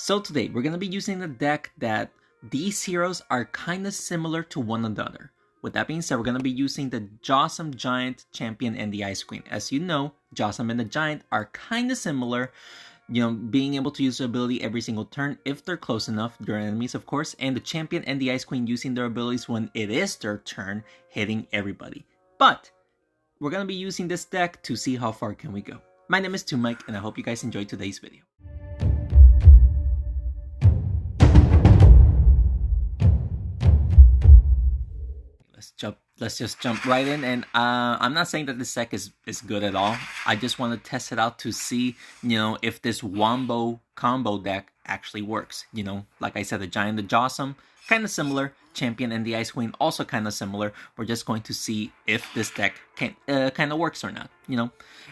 So today we're going to be using a deck that these heroes are kind of similar to one another. With that being said, we're going to be using the Jawsome Giant Champion and the Ice Queen. As you know, Jawsome and the Giant are kind of similar, being able to use their ability every single turn if they're close enough, their enemies of course, and the Champion and the Ice Queen using their abilities when it is their turn, hitting everybody. But we're going to be using this deck to see how far can we go. My name is Mike, and I hope you guys enjoyed today's video. Let's just jump right in, and I'm not saying that this deck is good at all. I just want to test it out to see, if this wombo combo deck actually works. Like I said, the Giant, the Jawsome, kind of similar. Champion and the Ice Queen, also kind of similar. We're just going to see if this deck can kind of works or not,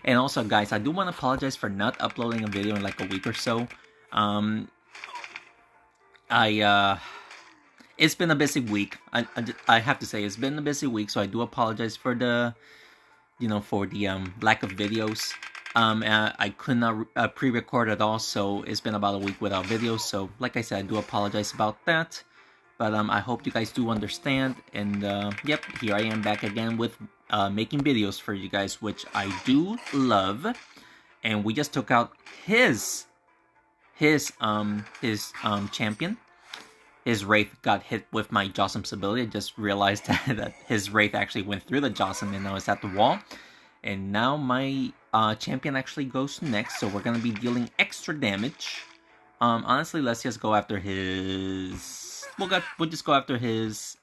And also, guys, I do want to apologize for not uploading a video in like a week or so. It's been a busy week. I have to say, it's been a busy week, so I do apologize for the, lack of videos. I could not pre-record at all, so it's been about a week without videos. So, like I said, I do apologize about that. But I hope you guys do understand. And yep, here I am back again with making videos for you guys, which I do love. And we just took out his champion. His Wraith got hit with my Jawsome's ability. I just realized that his Wraith actually went through the Jawsome and now it's at the wall. And now my champion actually goes next, so we're going to be dealing extra damage. Honestly, let's just go after his... We'll just go after his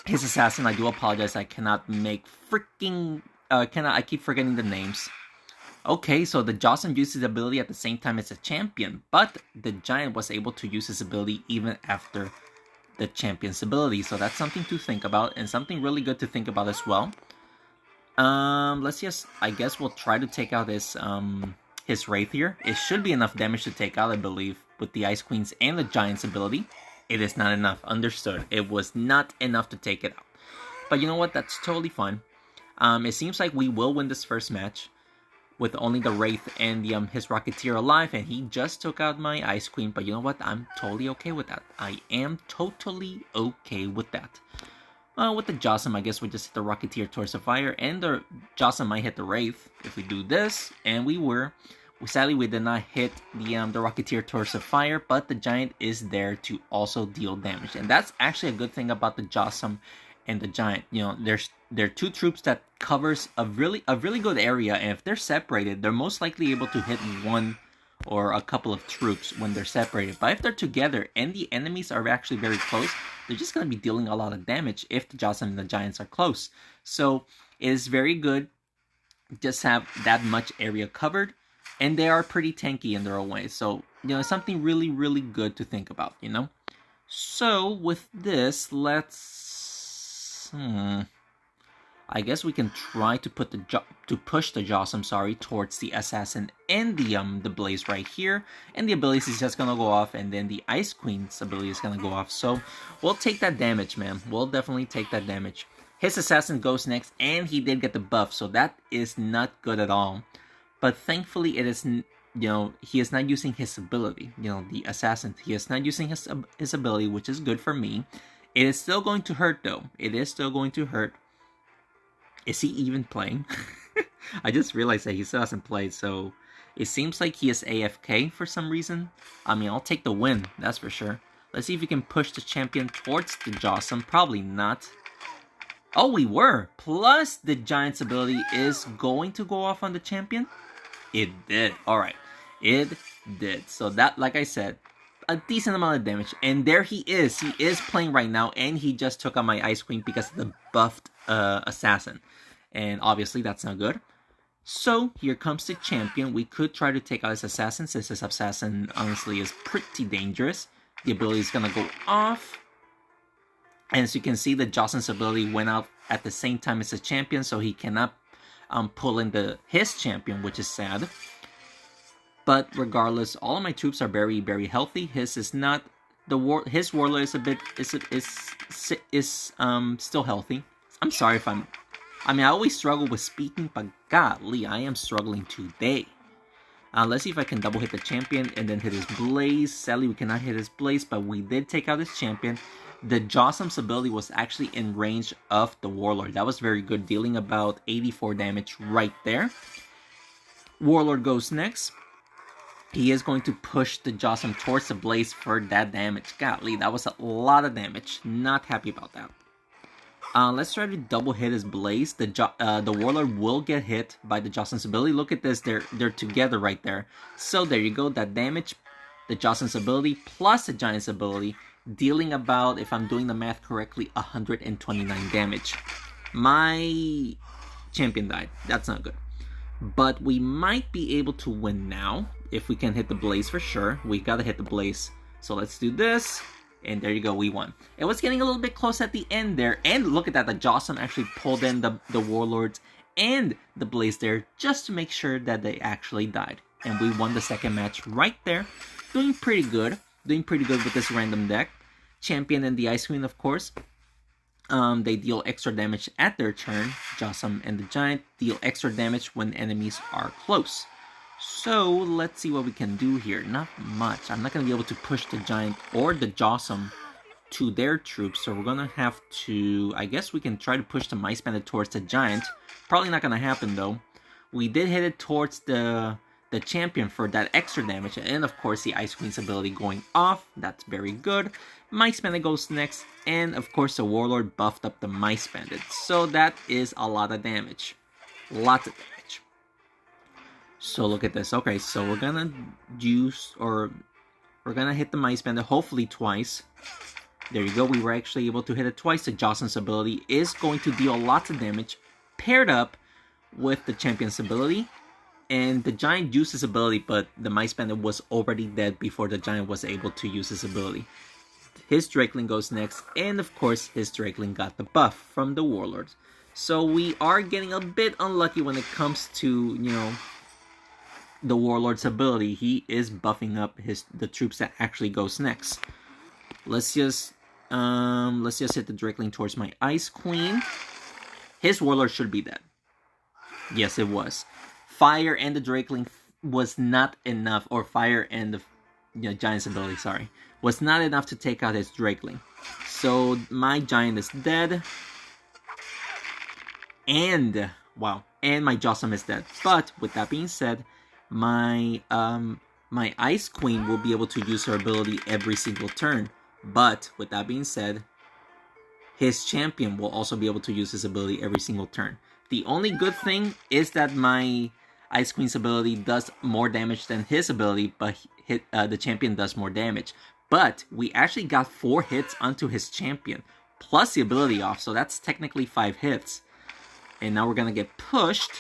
assassin. I do apologize, I cannot make freaking... I keep forgetting the names. Okay, so the Jawsome used his ability at the same time as the champion, but the Giant was able to use his ability even after the champion's ability. So that's something to think about, and something really good to think about as well. Let's just, I guess we'll try to take out his Wraith here. It should be enough damage to take out, I believe, with the Ice Queen's and the Giant's ability. It is not enough, understood. It was not enough to take it out. But you know what, that's totally fine. It seems like we will win this first match with only the Wraith and his Rocketeer alive, and he just took out my Ice Queen, but you know what, I'm totally okay with that. I am totally okay with that. With the Jawsome, I guess we just hit the Rocketeer towards the fire, and the Jawsome might hit the Wraith if we do this, and sadly we did not hit the Rocketeer towards the fire, but the Giant is there to also deal damage, and that's actually a good thing about the Jawsome and the Giant. They're two troops that covers a really good area, and if they're separated, they're most likely able to hit one or a couple of troops when they're separated. But if they're together and the enemies are actually very close, they're just going to be dealing a lot of damage if the Jawsome and the Giants are close. So it is very good just have that much area covered, and they are pretty tanky in their own way. So, something really, really good to think about, So with this, let's... I guess we can try to push the Jawsome, towards the Assassin and the Blaze right here, and the ability is just gonna go off, and then the Ice Queen's ability is gonna go off. So we'll take that damage, man. We'll definitely take that damage. His Assassin goes next, and he did get the buff, so that is not good at all. But thankfully, it is, he is not using his ability. The Assassin, he is not using his ability, which is good for me. It is still going to hurt, though. It is still going to hurt. Is he even playing? I just realized that he still hasn't played, so it seems like he is AFK for some reason. I mean, I'll take the win, that's for sure. Let's see if we can push the champion towards the Jawsome. Probably not. Oh, we were! Plus, the Giant's ability is going to go off on the champion? It did. Alright. It did. So that, like I said, a decent amount of damage, and there he is playing right now, and he just took out my Ice Queen because of the buffed assassin, and obviously that's not good. So here comes the champion. We could try to take out his assassin, since his assassin honestly is pretty dangerous. The ability is gonna go off, and as you can see, the Jawsome's ability went out at the same time as the champion, so he cannot pull in his champion, which is sad. But regardless, all of my troops are very, very healthy. His is not. His warlord is a bit still healthy. I'm sorry if I always struggle with speaking, but golly, I am struggling today. Let's see if I can double hit the champion and then hit his Blaze. Sadly, we cannot hit his Blaze, but we did take out his champion. The Jawsome's ability was actually in range of the Warlord. That was very good, dealing about 84 damage right there. Warlord goes next. He is going to push the Jawsome towards the Blaze for that damage. Golly, that was a lot of damage. Not happy about that. Let's try to double hit his Blaze. The Warlord will get hit by the Jawsome's ability. Look at this, they're together right there. So there you go, that damage, the Jawsome's ability plus the Giant's ability, dealing about, if I'm doing the math correctly, 129 damage. My champion died. That's not good. But we might be able to win now, if we can hit the Blaze for sure. We gotta hit the Blaze. So let's do this. And there you go, we won. It was getting a little bit close at the end there. And look at that, the Jawsome actually pulled in the Warlords and the Blaze there just to make sure that they actually died. And we won the second match right there. Doing pretty good. Doing pretty good with this random deck. Champion and the Ice Queen, of course. They deal extra damage at their turn. Jawsome and the Giant deal extra damage when enemies are close. So, let's see what we can do here. Not much. I'm not going to be able to push the Giant or the Jawsome to their troops. So, we're going to have to... I guess we can try to push the Mice Bandit towards the Giant. Probably not going to happen, though. We did hit it towards the Champion for that extra damage. And, of course, the Ice Queen's ability going off. That's very good. Mice Bandit goes next. And, of course, the Warlord buffed up the Mice Bandit. So, that is a lot of damage. Lots of damage. So look at this. Okay, so we're gonna we're gonna hit the Mice Bandit hopefully twice. There you go. We were actually able to hit it twice. The Jawsome's ability is going to deal lots of damage, paired up with the Champion's ability. And the Giant used his ability, but the Mice Bandit was already dead before the Giant was able to use his ability. His Drakeling goes next, and of course his Drakeling got the buff from the Warlords. So we are getting a bit unlucky when it comes to, you know, the Warlord's ability. He is buffing up the troops that actually goes next. Let's just hit the Drakeling towards my Ice Queen. His Warlord should be dead. Yes, it was. Fire and the Drakeling was not enough, or fire and the Giant's ability, sorry, was not enough to take out his Drakeling. So my Giant is dead. And wow, and my Jawsome is dead. But with that being said, my Ice Queen will be able to use her ability every single turn. But with that being said, his Champion will also be able to use his ability every single turn. The only good thing is that my Ice Queen's ability does more damage than his ability, but the Champion does more damage. But we actually got 4 hits onto his Champion, plus the ability off, so that's technically 5 hits. And now we're gonna get pushed.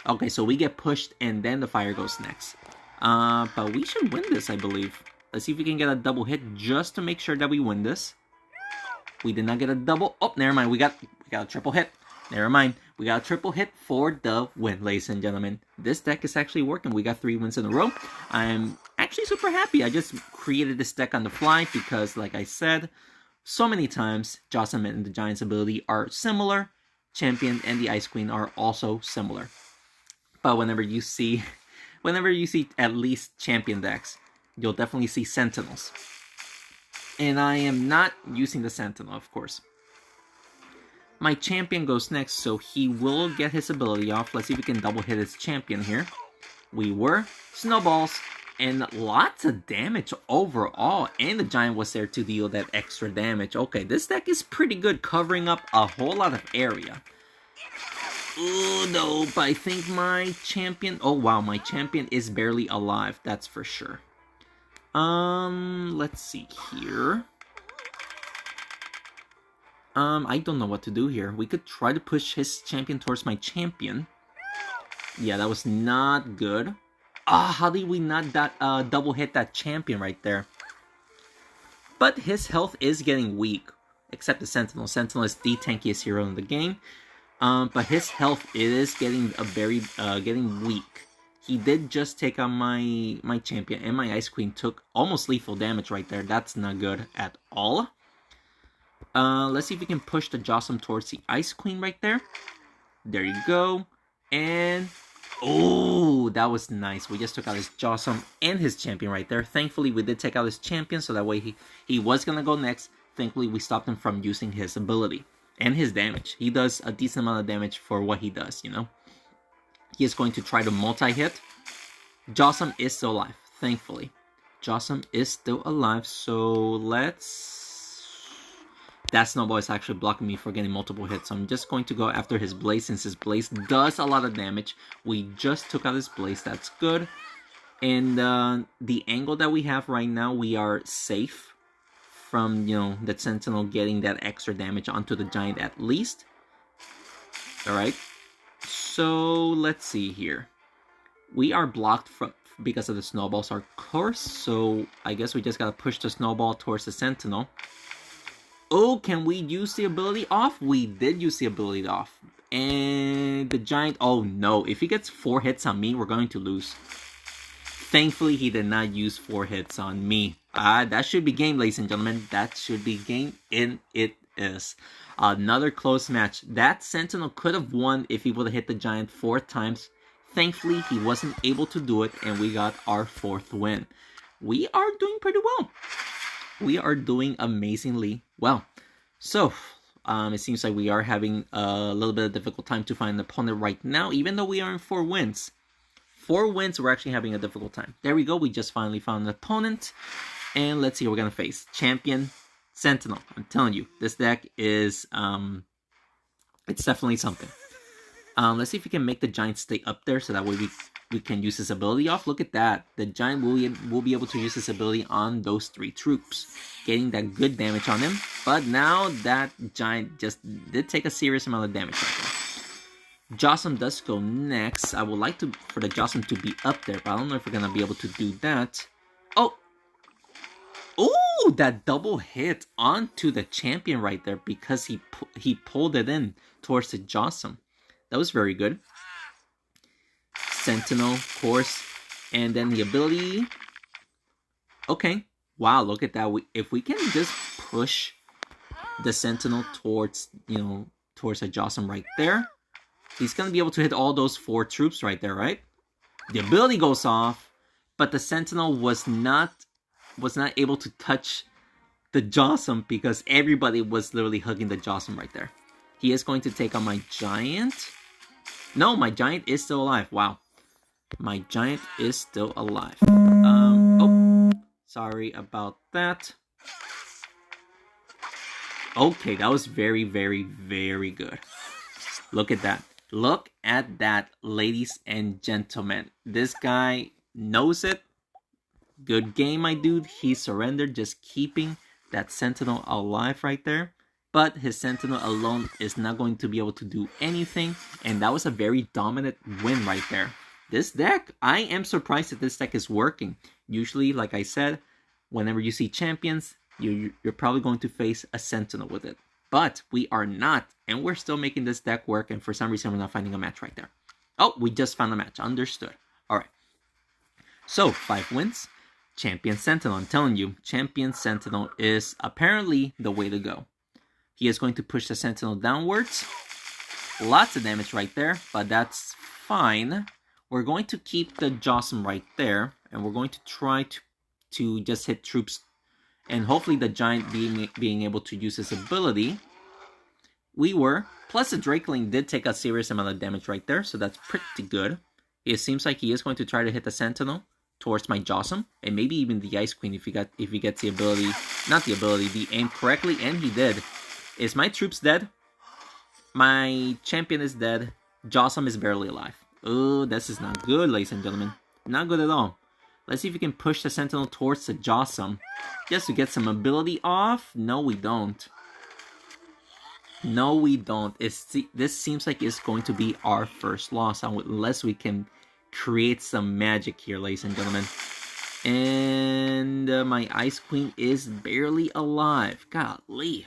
Okay, so we get pushed and then the fire goes next. But we should win this, I believe. Let's see if we can get a double hit just to make sure that we win this. We did not get a double. Oh, never mind. We got a triple hit. Never mind. We got a triple hit for the win, ladies and gentlemen. This deck is actually working. We got 3 wins in a row. I'm actually super happy. I just created this deck on the fly because, like I said, so many times, Jawsome and the Giant's ability are similar. Champion and the Ice Queen are also similar. But whenever you see at least Champion decks, you'll definitely see Sentinels. And I am not using the Sentinel, of course. My Champion goes next, so he will get his ability off. Let's see if we can double hit his Champion here. We were. Snowballs. And lots of damage overall. And the Giant was there to deal that extra damage. Okay, this deck is pretty good, covering up a whole lot of area. Oh, nope. I think my Champion... Oh, wow. My Champion is barely alive. That's for sure. Let's see here. I don't know what to do here. We could try to push his Champion towards my Champion. Yeah, that was not good. Ah, how did we not double hit that Champion right there? But his health is getting weak. Except the Sentinel. Sentinel is the tankiest hero in the game. But his health is getting getting weak. He did just take on my Champion, and my Ice Queen took almost lethal damage right there. That's not good at all. Let's see if we can push the Jawsome towards the Ice Queen right there. There you go. And Oh, that was nice. We just took out his Jawsome and his champion right there. Thankfully, we did take out his champion, so that way he was going to go next. Thankfully, we stopped him from using his ability and his damage. He does a decent amount of damage for what he does, you know. He is going to try to multi-hit. Jawsome is still alive, thankfully. Jawsome is still alive, so let's... That snowball is actually blocking me for getting multiple hits, so I'm just going to go after his blaze since his blaze does a lot of damage. We just took out his blaze, that's good. And the angle that we have right now, we are safe from, you know, the Sentinel getting that extra damage onto the Giant at least. Alright, so let's see here. We are blocked from because of the snowballs, of course, so I guess we just gotta push the snowball towards the Sentinel. Oh, can we use the ability off? We did use the ability off. And the Giant, oh no, if he gets 4 hits on me, we're going to lose. Thankfully, he did not use 4 hits on me. That should be game, ladies and gentlemen. That should be game, and it is. Another close match. That Sentinel could have won if he would have hit the Giant 4 times. Thankfully, he wasn't able to do it, and we got our 4th win. We are doing pretty well. We are doing amazingly well. So, it seems like we are having a little bit of difficult time to find an opponent right now, even though we are in 4 wins. 4 wins, we're actually having a difficult time. There we go, we just finally found an opponent. And let's see who we're going to face. Champion Sentinel. I'm telling you, this deck is, it's definitely something. Let's see if we can make the Giant stay up there so that way we can use his ability off. Look at that. The Giant will be able to use his ability on those 3 troops, getting that good damage on him. But now that Giant just did take a serious amount of damage right there. Jawsome does go next. I would like for the Jawsome to be up there, but I don't know if we're going to be able to do that. Oh! Oh, that double hit onto the champion right there because he pulled it in towards the Jawsome. That was very good. Sentinel, of course, and then the ability. Okay, wow, look at that. If we can just push the Sentinel towards, you know, towards the Jawsome right there, he's gonna be able to hit all those 4 troops right there, right? The ability goes off, but the Sentinel was not able to touch the Jawsome because everybody was literally hugging the Jawsome right there. He is going to take on my Giant. No, my Giant is still alive. Wow. My Giant is still alive. Oh, sorry about that. Okay, that was very, very, very good. Look at that. Look at that, ladies and gentlemen. This guy knows it. Good game, my dude. He surrendered, just keeping that Sentinel alive right there. But his Sentinel alone is not going to be able to do anything. And that was a very dominant win right there. This deck, I am surprised that this deck is working. Usually, like I said, whenever you see champions, you're probably going to face a Sentinel with it. But we are not. And we're still making this deck work. And for some reason, we're not finding a match right there. Oh, we just found a match. Understood. Alright. So, 5 wins. Champion Sentinel. I'm telling you, Champion Sentinel is apparently the way to go. He is going to push the Sentinel downwards. Lots of damage right there, but that's fine. We're going to keep the Jawsome right there, and we're going to try to just hit troops, and hopefully the Giant being able to use his ability. We were. Plus the Drakeling did take a serious amount of damage right there, so that's pretty good. It seems like he is going to try to hit the Sentinel towards my Jawsome, and maybe even the Ice Queen if he gets the ability, not the ability, the aim correctly, and he did. Is my troops dead? My champion is dead. Jawsome is barely alive. Oh, this is not good, ladies and gentlemen. Not good at all. Let's see if we can push the Sentinel towards the Jawsome. Just to get some ability off. No, we don't. No, we don't. This seems like it's going to be our first loss, unless we can create some magic here, ladies and gentlemen. And my Ice Queen is barely alive. Golly.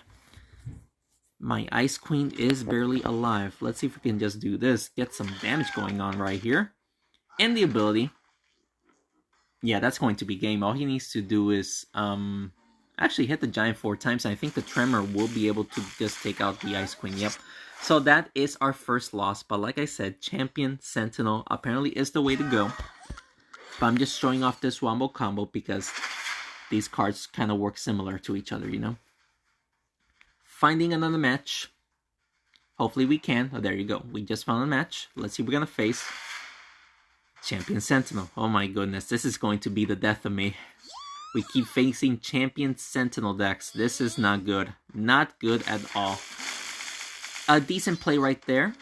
My Ice Queen is barely alive. Let's see if we can just do this. Get some damage going on right here. And the ability. Yeah, that's going to be game. All he needs to do is actually hit the Giant 4 times. And I think the Tremor will be able to just take out the Ice Queen. Yep. So that is our first loss. But like I said, Champion Sentinel apparently is the way to go. But I'm just showing off this Wombo combo because these cards kind of work similar to each other, you know? Finding another match. Hopefully we can. Oh, there you go. We just found a match. Let's see what we're going to face. Champion Sentinel. Oh my goodness. This is going to be the death of me. We keep facing Champion Sentinel decks. This is not good. Not good at all. A decent play right there.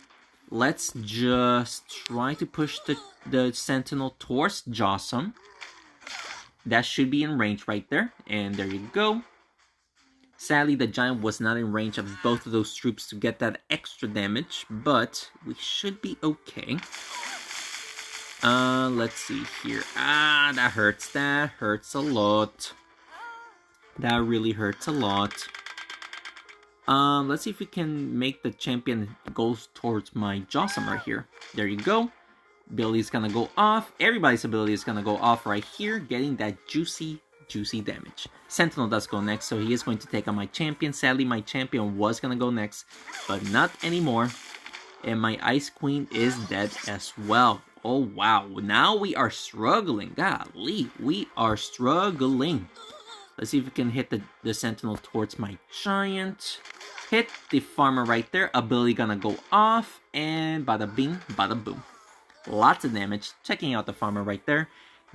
Let's just try to push the Sentinel towards Jawsome. That should be in range right there. And there you go. Sadly, the Giant was not in range of both of those troops to get that extra damage. But we should be okay. Let's see here. That hurts. That hurts a lot. That really hurts a lot. Let's see if we can make the champion go towards my Jawsome right here. There you go. Ability is gonna go off. Everybody's ability is gonna go off right here, getting that juicy damage. Sentinel does go next, so he is going to take on my champion. Sadly, my champion was gonna go next, but not anymore. And my Ice Queen is dead as well. Oh, wow. Now we are struggling. Golly, we are struggling. Let's see if we can hit the Sentinel towards my Giant. Hit the Farmer right there. Ability gonna go off. And bada bing, bada boom. Lots of damage. Checking out the Farmer right there.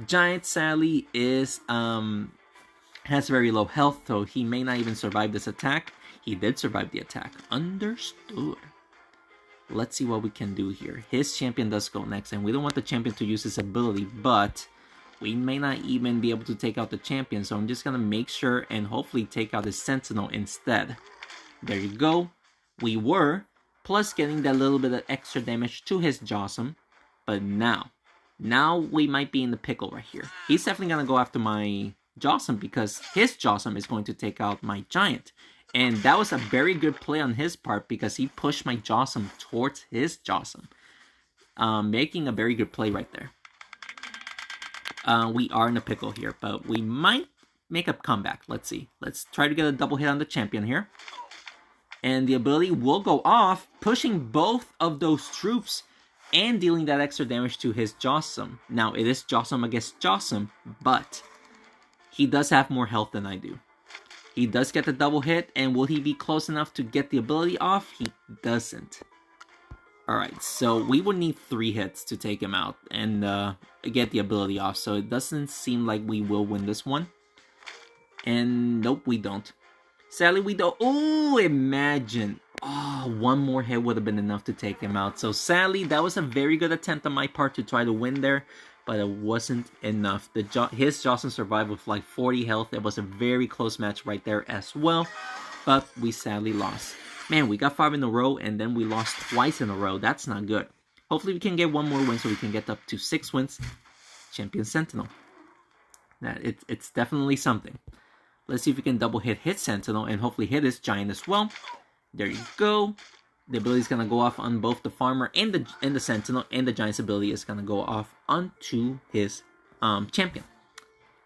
Giant, sadly, is has very low health, so he may not even survive this attack. He did survive the attack. Understood. Let's see what we can do here. His champion does go next, and we don't want the champion to use his ability, but we may not even be able to take out the champion, so I'm just going to make sure and hopefully take out his Sentinel instead. There you go. We were, plus getting that little bit of extra damage to his Jawsome, but now we might be in the pickle right here. He's definitely going to go after my Jawsome because his Jawsome is going to take out my Giant. And that was a very good play on his part because he pushed my Jawsome towards his Jawsome. Making a very good play right there. We are in a pickle here, but we might make a comeback. Let's see. Let's try to get a double hit on the champion here. And the ability will go off, pushing both of those troops and dealing that extra damage to his Jawsome. Now, it is Jawsome against Jawsome, but he does have more health than I do. He does get the double hit, and will he be close enough to get the ability off? He doesn't. Alright, so we would need 3 hits to take him out and get the ability off, so it doesn't seem like we will win this one. And nope, we don't. Sadly, we don't. Oh, imagine. Oh, one more hit would have been enough to take him out. So sadly, that was a very good attempt on my part to try to win there, but it wasn't enough. His Jawsome survived with like 40 health. It was a very close match right there as well, but we sadly lost. Man, we got 5 in a row, and then we lost twice in a row. That's not good. Hopefully, we can get one more win so we can get up to 6 wins. Champion Sentinel. It's definitely something. Let's see if we can double hit Sentinel and hopefully hit his Giant as well. There you go. The ability is going to go off on both the Farmer and the Sentinel, and the Giant's ability is going to go off onto his champion.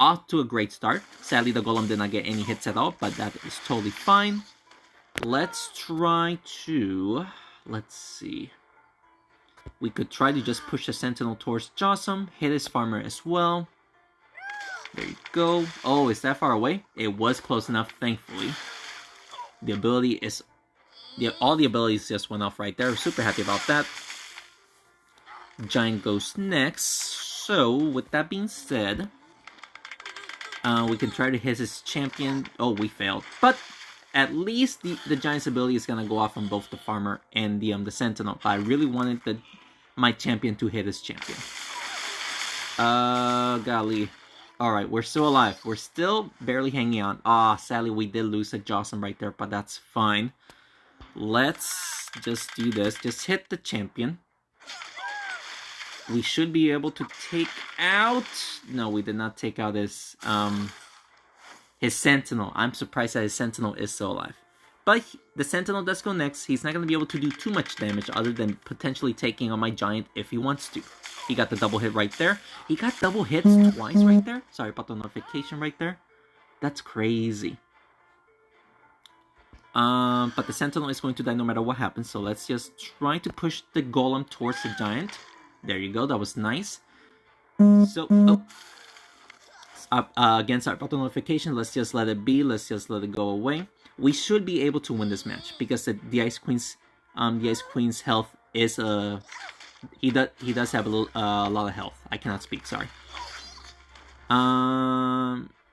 Off to a great start. Sadly, the Golem did not get any hits at all, but that is totally fine. Let's try to... Let's see. We could try to just push the Sentinel towards Jawsome, hit his Farmer as well. There you go. Oh, is that far away? It was close enough, thankfully. The ability is... all the abilities just went off right there. Super happy about that. Giant goes next. So, with that being said, we can try to hit his champion. Oh, we failed. But at least the Giant's ability is going to go off on both the Farmer and the Sentinel. I really wanted my champion to hit his champion. Golly. Alright, we're still alive. We're still barely hanging on. Sadly, we did lose a Jawsome right there, but that's fine. Let's just do this. Just hit the champion. We should be able to take out... No, we did not take out his Sentinel. I'm surprised that his Sentinel is still alive. But the Sentinel does go next. He's not going to be able to do too much damage other than potentially taking on my Giant if he wants to. He got the double hit right there. He got double hits twice right there. Sorry about the notification right there. That's crazy. But the Sentinel is going to die no matter what happens. So let's just try to push the Golem towards the Giant. There you go. That was nice. So, against our auto notification, let's just let it be. Let's just let it go away. We should be able to win this match because the Ice Queen's health is he does have a lot of health. I cannot speak. Sorry.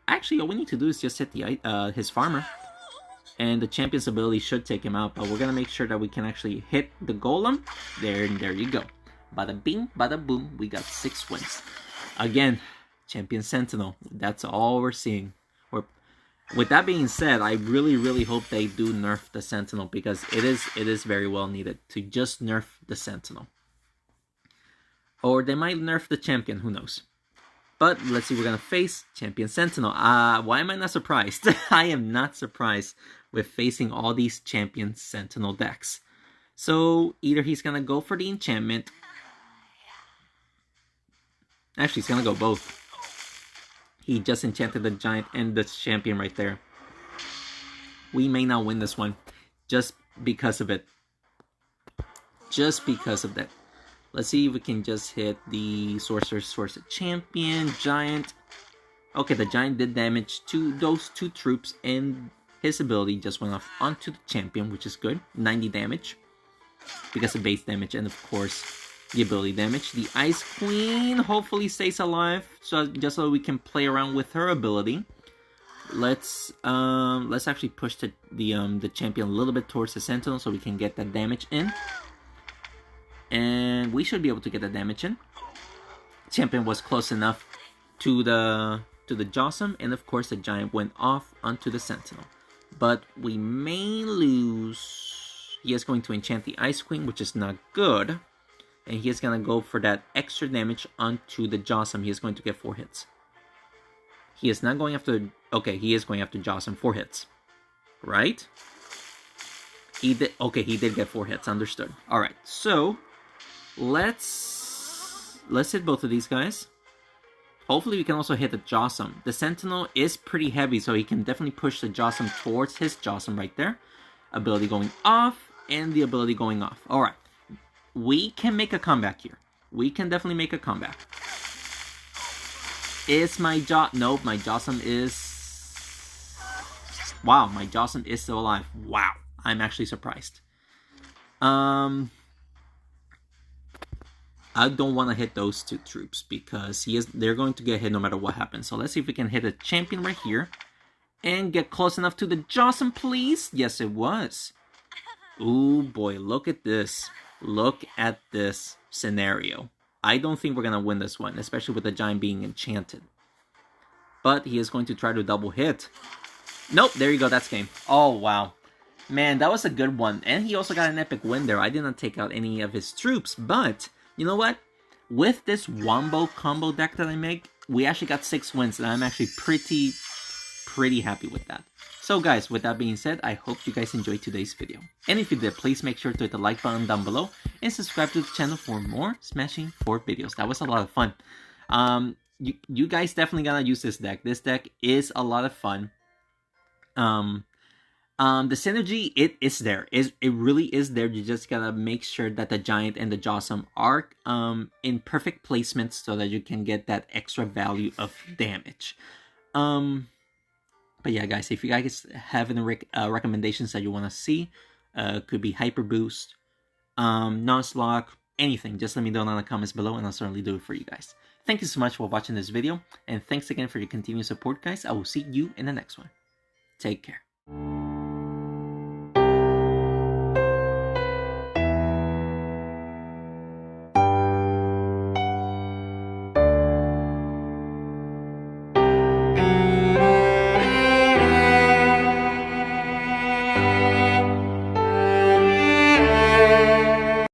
Actually, all we need to do is just hit his farmer, and the champion's ability should take him out. But we're gonna make sure that we can actually hit the Golem. There you go. Bada bing, bada boom. We got 6 wins. Again, Champion Sentinel. That's all we're seeing. With that being said, I really hope they do nerf the Sentinel because it is very well needed to just nerf the Sentinel. Or they might nerf the champion, who knows. But let's see, we're going to face Champion Sentinel. Why am I not surprised? I am not surprised with facing all these Champion Sentinel decks. So either he's going to go for the enchantment. Actually, he's going to go both. He just enchanted the Giant and the champion right there. We may not win this one just because of it. Just because of that. Let's see if we can just hit the Sorcerer Champion, Giant. Okay, the Giant did damage to those 2 troops, and his ability just went off onto the champion, which is good. 90 damage because of base damage, and of course the ability damage. The Ice Queen hopefully stays alive, so just so we can play around with her ability. Let's actually push the champion a little bit towards the Sentinel so we can get that damage in. And we should be able to get the damage in. Champion was close enough to the Jawsome, and of course the Giant went off onto the Sentinel. But we may lose. He is going to enchant the Ice Queen, which is not good. And he is going to go for that extra damage onto the Jawsome. He is going to get 4 hits. He is not going after... Okay, he is going after Jawsome. 4 hits. Right? He did... Okay, he did get 4 hits. Understood. Alright, so... Let's hit both of these guys. Hopefully we can also hit the Jawsome. The Sentinel is pretty heavy, so he can definitely push the Jawsome towards his Jawsome right there. Ability going off, and the ability going off. Alright. We can make a comeback here. We can definitely make a comeback. Is my Nope, my Jawsome is... Wow, my Jawsome is still alive. Wow, I'm actually surprised. I don't want to hit those 2 troops because they're going to get hit no matter what happens. So let's see if we can hit a champion right here and get close enough to the Jawsome, please. Yes, it was. Ooh, boy, look at this. Look at this scenario. I don't think we're going to win this one, especially with the Giant being enchanted. But he is going to try to double hit. Nope, there you go, that's game. Oh, wow. Man, that was a good one. And he also got an epic win there. I did not take out any of his troops, but you know what? With this Wombo combo deck that I make, we actually got 6 wins, and I'm actually pretty happy with that. So guys, with that being said, I hope you guys enjoyed today's video. And if you did, please make sure to hit the like button down below and subscribe to the channel for more Smashing 4 videos. That was a lot of fun. You guys definitely gotta use this deck. This deck is a lot of fun. The synergy, it is there. It really is there. You just gotta make sure that the Giant and the Jawsome are in perfect placement so that you can get that extra value of damage. But yeah, guys, if you guys have any recommendations that you want to see, could be Hyper Boost, Nuzlocke, anything, just let me know in the comments below and I'll certainly do it for you guys. Thank you so much for watching this video, and thanks again for your continued support, guys. I will see you in the next one. Take care.